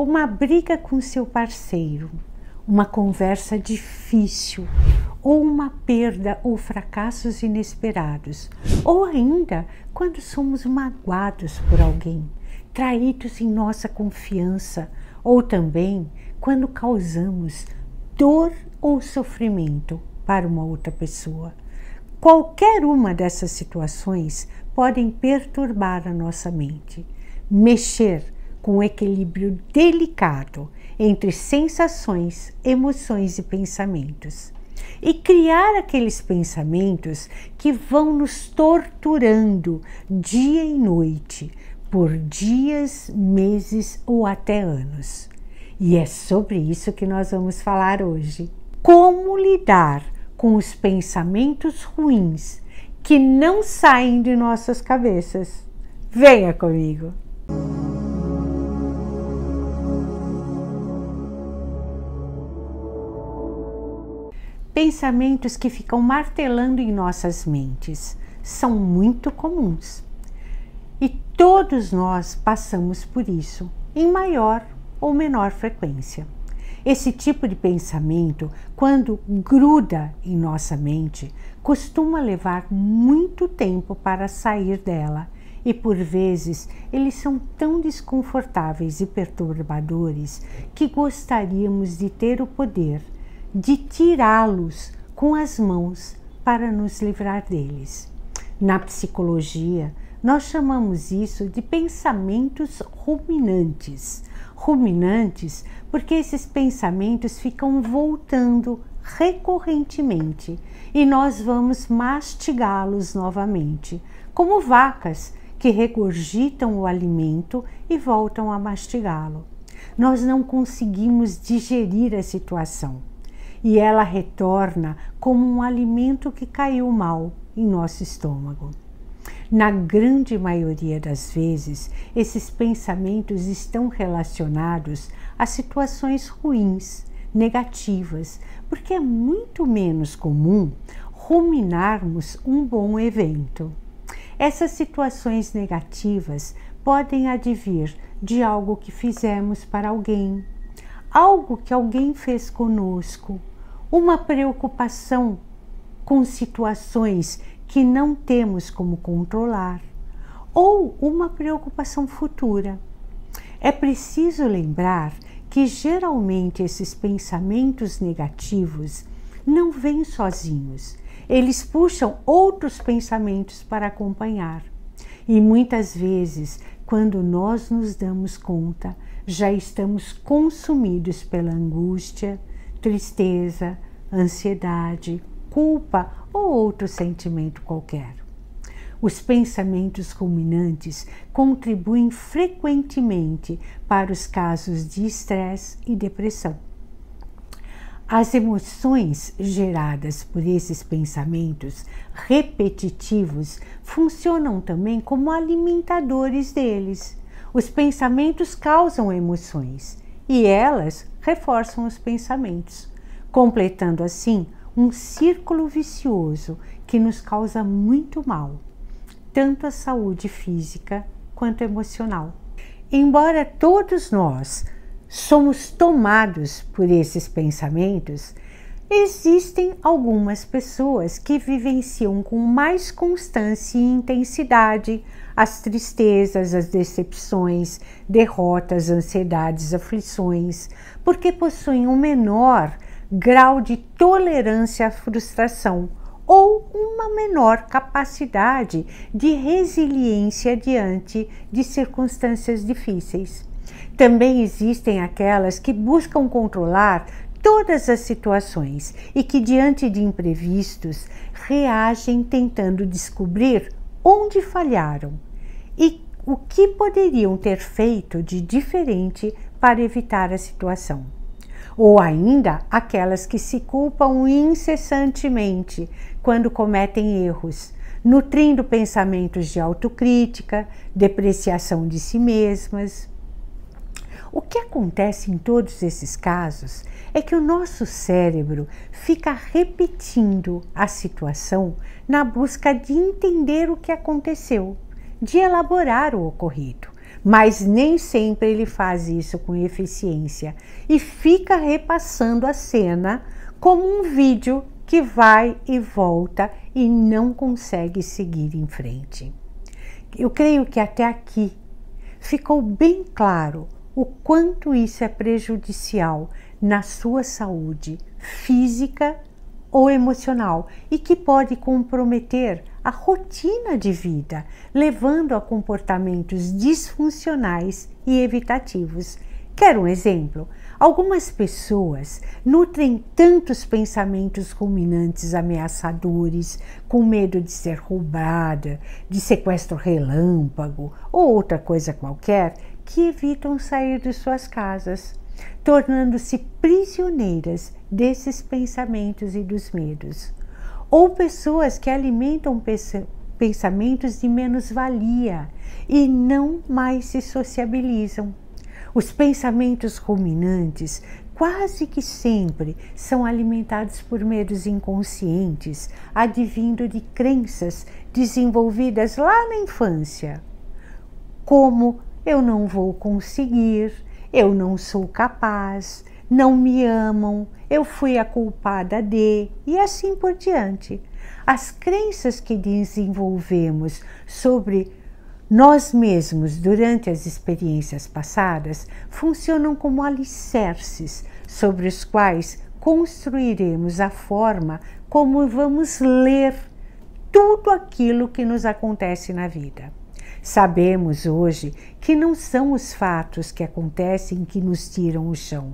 uma briga com seu parceiro, uma conversa difícil, ou uma perda ou fracassos inesperados, ou ainda quando somos magoados por alguém, traídos em nossa confiança, ou também quando causamos dor ou sofrimento para uma outra pessoa. Qualquer uma dessas situações podem perturbar a nossa mente, mexer com um equilíbrio delicado entre sensações, emoções e pensamentos, e criar aqueles pensamentos que vão nos torturando dia e noite, por dias, meses ou até anos. E é sobre isso que nós vamos falar hoje. Como lidar com os pensamentos ruins que não saem de nossas cabeças. Venha comigo! Pensamentos que ficam martelando em nossas mentes são muito comuns. E todos nós passamos por isso, em maior ou menor frequência. Esse tipo de pensamento, quando gruda em nossa mente, costuma levar muito tempo para sair dela e, por vezes, eles são tão desconfortáveis e perturbadores que gostaríamos de ter o poder de tirá-los com as mãos para nos livrar deles. Na psicologia, nós chamamos isso de pensamentos ruminantes. Ruminantes porque esses pensamentos ficam voltando recorrentemente e nós vamos mastigá-los novamente, como vacas que regurgitam o alimento e voltam a mastigá-lo. Nós não conseguimos digerir a situação e ela retorna como um alimento que caiu mal em nosso estômago. Na grande maioria das vezes, esses pensamentos estão relacionados a situações ruins, negativas, porque é muito menos comum ruminarmos um bom evento. Essas situações negativas podem advir de algo que fizemos para alguém, algo que alguém fez conosco, uma preocupação com situações que não temos como controlar, ou uma preocupação futura. É preciso lembrar que geralmente esses pensamentos negativos não vêm sozinhos, eles puxam outros pensamentos para acompanhar. E muitas vezes, quando nós nos damos conta, já estamos consumidos pela angústia, tristeza, ansiedade, culpa ou outro sentimento qualquer. Os pensamentos ruminantes contribuem frequentemente para os casos de estresse e depressão. As emoções geradas por esses pensamentos repetitivos funcionam também como alimentadores deles. Os pensamentos causam emoções e elas reforçam os pensamentos, completando assim um círculo vicioso que nos causa muito mal, tanto a saúde física quanto emocional. Embora todos nós somos tomados por esses pensamentos, existem algumas pessoas que vivenciam com mais constância e intensidade as tristezas, as decepções, derrotas, ansiedades, aflições, porque possuem um menor grau de tolerância à frustração ou uma menor capacidade de resiliência diante de circunstâncias difíceis. Também existem aquelas que buscam controlar todas as situações e que, diante de imprevistos, reagem tentando descobrir onde falharam e o que poderiam ter feito de diferente para evitar a situação. Ou ainda aquelas que se culpam incessantemente quando cometem erros, nutrindo pensamentos de autocrítica, depreciação de si mesmas. O que acontece em todos esses casos é que o nosso cérebro fica repetindo a situação na busca de entender o que aconteceu, de elaborar o ocorrido, mas nem sempre ele faz isso com eficiência e fica repassando a cena como um vídeo que vai e volta e não consegue seguir em frente. Eu creio que até aqui ficou bem claro o quanto isso é prejudicial na sua saúde física ou emocional e que pode comprometer a rotina de vida, levando a comportamentos disfuncionais e evitativos. Quer um exemplo? Algumas pessoas nutrem tantos pensamentos ruminantes ameaçadores, com medo de ser roubada, de sequestro relâmpago ou outra coisa qualquer, que evitam sair de suas casas, tornando-se prisioneiras desses pensamentos e dos medos. Ou pessoas que alimentam pensamentos de menos-valia e não mais se sociabilizam. Os pensamentos ruminantes quase que sempre são alimentados por medos inconscientes, advindo de crenças desenvolvidas lá na infância, como eu não vou conseguir, eu não sou capaz, não me amam, eu fui a culpada de, e assim por diante. As crenças que desenvolvemos sobre nós mesmos durante as experiências passadas funcionam como alicerces sobre os quais construiremos a forma como vamos ler tudo aquilo que nos acontece na vida. Sabemos hoje que não são os fatos que acontecem que nos tiram o chão,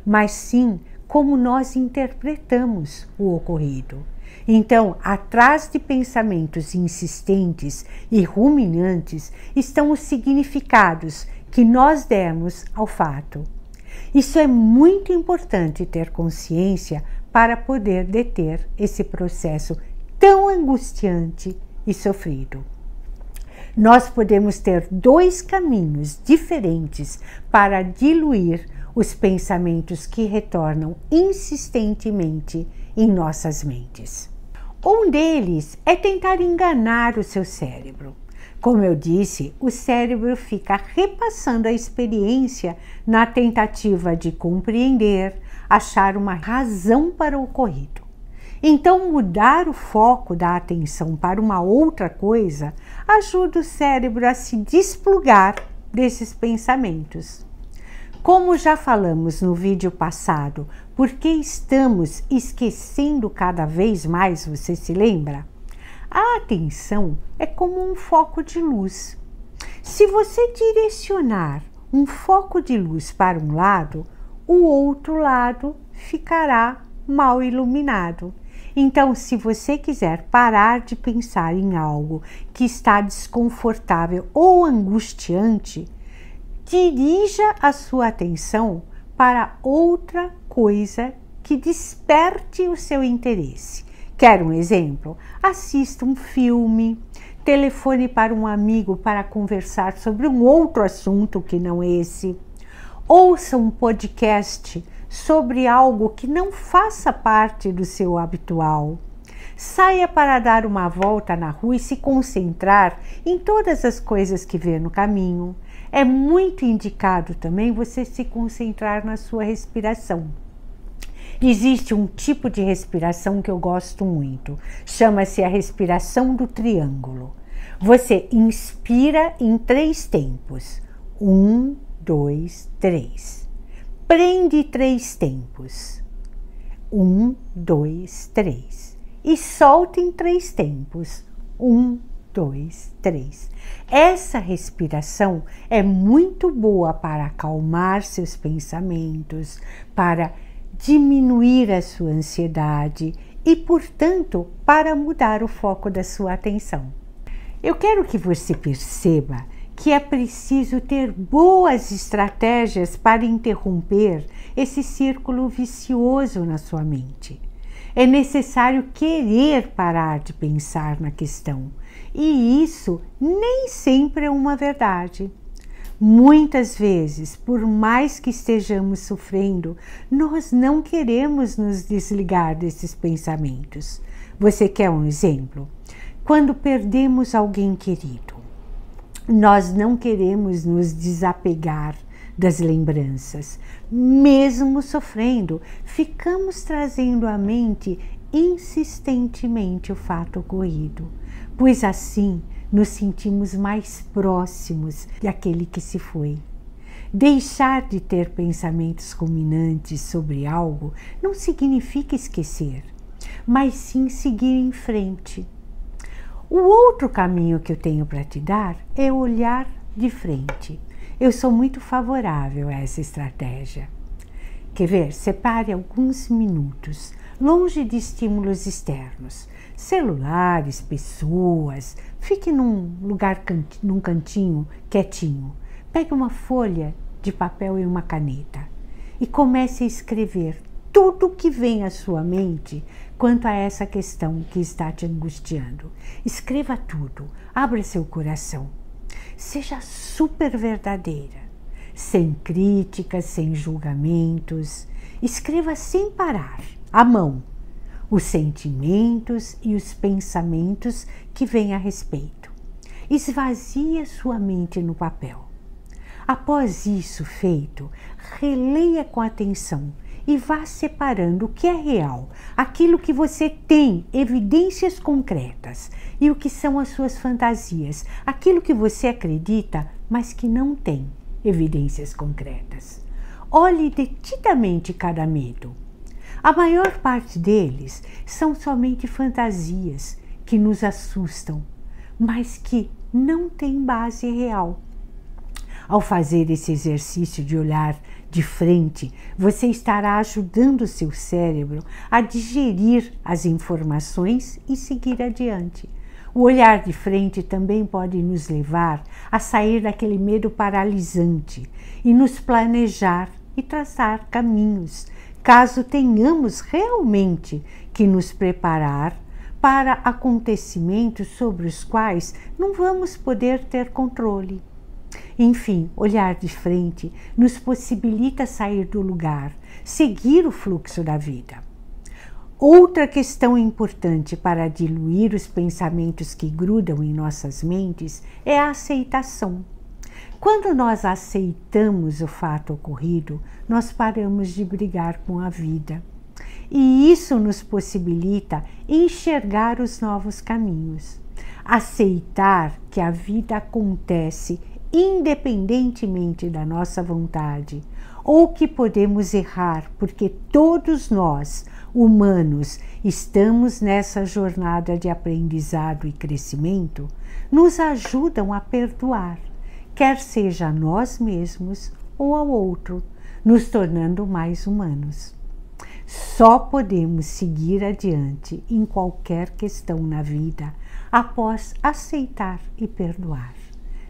mas sim como nós interpretamos o ocorrido. Então, atrás de pensamentos insistentes e ruminantes estão os significados que nós demos ao fato. Isso é muito importante ter consciência para poder deter esse processo tão angustiante e sofrido. Nós podemos ter dois caminhos diferentes para diluir os pensamentos que retornam insistentemente em nossas mentes. Um deles é tentar enganar o seu cérebro. Como eu disse, o cérebro fica repassando a experiência na tentativa de compreender, achar uma razão para o ocorrido. Então, mudar o foco da atenção para uma outra coisa ajuda o cérebro a se desplugar desses pensamentos. Como já falamos no vídeo passado, por que estamos esquecendo cada vez mais, você se lembra? A atenção é como um foco de luz. Se você direcionar um foco de luz para um lado, o outro lado ficará mal iluminado. Então, se você quiser parar de pensar em algo que está desconfortável ou angustiante, dirija a sua atenção para outra coisa que desperte o seu interesse. Quer um exemplo? Assista um filme, telefone para um amigo para conversar sobre um outro assunto que não esse, ouça um podcast sobre algo que não faça parte do seu habitual. Saia para dar uma volta na rua e se concentrar em todas as coisas que vê no caminho. É muito indicado também você se concentrar na sua respiração. Existe um tipo de respiração que eu gosto muito. Chama-se a respiração do triângulo. Você inspira em 3 tempos. 1, 2, 3. Prende 3 tempos. 1, 2, 3. E solta em 3 tempos. 1, 2, 3. Essa respiração é muito boa para acalmar seus pensamentos, para diminuir a sua ansiedade e, portanto, para mudar o foco da sua atenção. Eu quero que você perceba que é preciso ter boas estratégias para interromper esse círculo vicioso na sua mente. É necessário querer parar de pensar na questão, e isso nem sempre é uma verdade. Muitas vezes, por mais que estejamos sofrendo, nós não queremos nos desligar desses pensamentos. Você quer um exemplo? Quando perdemos alguém querido, Nós não queremos nos desapegar das lembranças. Mesmo sofrendo, ficamos trazendo à mente insistentemente o fato ocorrido, pois assim nos sentimos mais próximos daquele que se foi. Deixar de ter pensamentos ruminantes sobre algo não significa esquecer, mas sim seguir em frente. O outro caminho que eu tenho para te dar é olhar de frente. Eu sou muito favorável a essa estratégia. Quer ver? Separe alguns minutos, longe de estímulos externos, celulares, pessoas. Fique num lugar, num cantinho, quietinho. Pegue uma folha de papel e uma caneta e comece a escrever tudo o que vem à sua mente quanto a essa questão que está te angustiando. Escreva tudo, abra seu coração. Seja super verdadeira, sem críticas, sem julgamentos. Escreva sem parar, à mão, os sentimentos e os pensamentos que vêm a respeito. Esvazie a sua mente no papel. Após isso feito, releia com atenção e vá separando o que é real, aquilo que você tem, evidências concretas, e o que são as suas fantasias, aquilo que você acredita, mas que não tem evidências concretas. Olhe detidamente cada medo. A maior parte deles são somente fantasias que nos assustam, mas que não têm base real. Ao fazer esse exercício de olhar de frente, você estará ajudando o seu cérebro a digerir as informações e seguir adiante. O olhar de frente também pode nos levar a sair daquele medo paralisante e nos planejar e traçar caminhos, caso tenhamos realmente que nos preparar para acontecimentos sobre os quais não vamos poder ter controle. Enfim, olhar de frente nos possibilita sair do lugar, seguir o fluxo da vida. Outra questão importante para diluir os pensamentos que grudam em nossas mentes é a aceitação. Quando nós aceitamos o fato ocorrido, nós paramos de brigar com a vida. E isso nos possibilita enxergar os novos caminhos. Aceitar que a vida acontece independentemente da nossa vontade, ou que podemos errar, porque todos nós, humanos, estamos nessa jornada de aprendizado e crescimento, nos ajudam a perdoar, quer seja a nós mesmos ou ao outro, nos tornando mais humanos. Só podemos seguir adiante em qualquer questão na vida após aceitar e perdoar.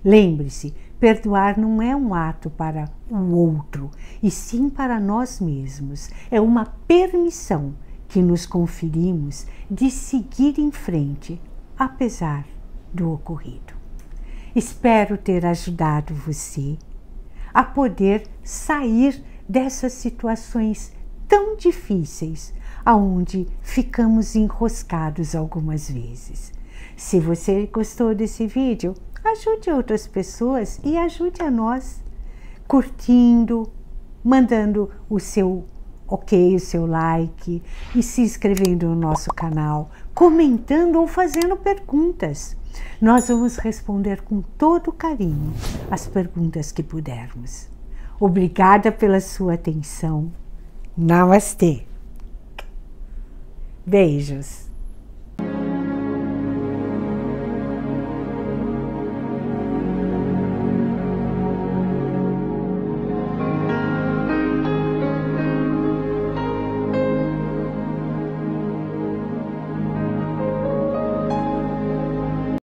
Lembre-se, perdoar não é um ato para o outro, e sim para nós mesmos. É uma permissão que nos conferimos de seguir em frente, apesar do ocorrido. Espero ter ajudado você a poder sair dessas situações tão difíceis, aonde ficamos enroscados algumas vezes. Se você gostou desse vídeo, ajude outras pessoas e ajude a nós, curtindo, mandando o seu ok, o seu like e se inscrevendo no nosso canal, comentando ou fazendo perguntas. Nós vamos responder com todo carinho as perguntas que pudermos. Obrigada pela sua atenção. Namastê. Beijos.